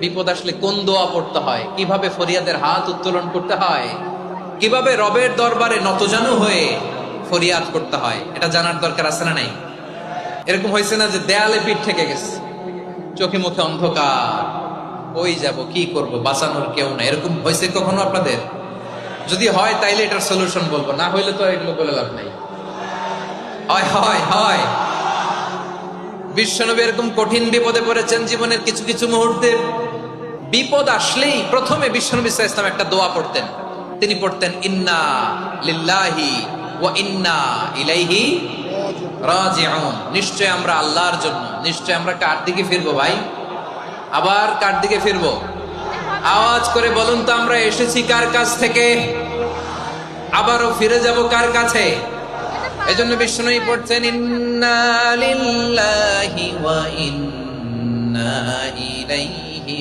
বিপদ আসলে কোন দোয়া পড়তে হয়, কিভাবে ফরিয়াদের হাত উত্তোলন করতে হয়, কিভাবে রবের দরবারে নতজানু হয়ে ফরিয়াদ করতে হয়, এটা জানার দরকার আছে না নাই? এরকম হয়েছে না যে দেয়ালে পিঠ থেকে গেছে, চোখে মুখে অন্ধকার, ওই যাব কি করব, বাঁচানোর কেউ না, এরকম হয়েছে কখনো আপনাদের? যদি হয় তাইলে এটার সলিউশন বলবো, না হইলে তো এগুলো বলে লাভ নাই। হয় হয় হয় বিশ্বনবী এরকম কঠিন বিপদে পড়েছেন জীবনের কিছু কিছু মুহূর্তে। বিপদ আসলেই প্রথমে বিশ্বনবী সাল্লাল্লাহু আলাইহি ওয়াসাল্লাম একটা দোয়া পড়তেন। তিনি পড়তেন ইন্না লিল্লাহি ওয়া ইন্না ইলাইহি রাজিউন। নিশ্চয় আমরা আল্লাহর জন্য, নিশ্চয় আমরা কার দিকে ফিরবো ভাই? আবার কার দিকে ফিরবো? আওয়াজ করে বলুন তো, আমরা এসেছি কার কাছ থেকে, আবারও ফিরে যাব কার কাছে? এজন্য বিষ্ণুই পড়ছেন ইন্না লিল্লাহি ওয়া ইন্না ইলাইহি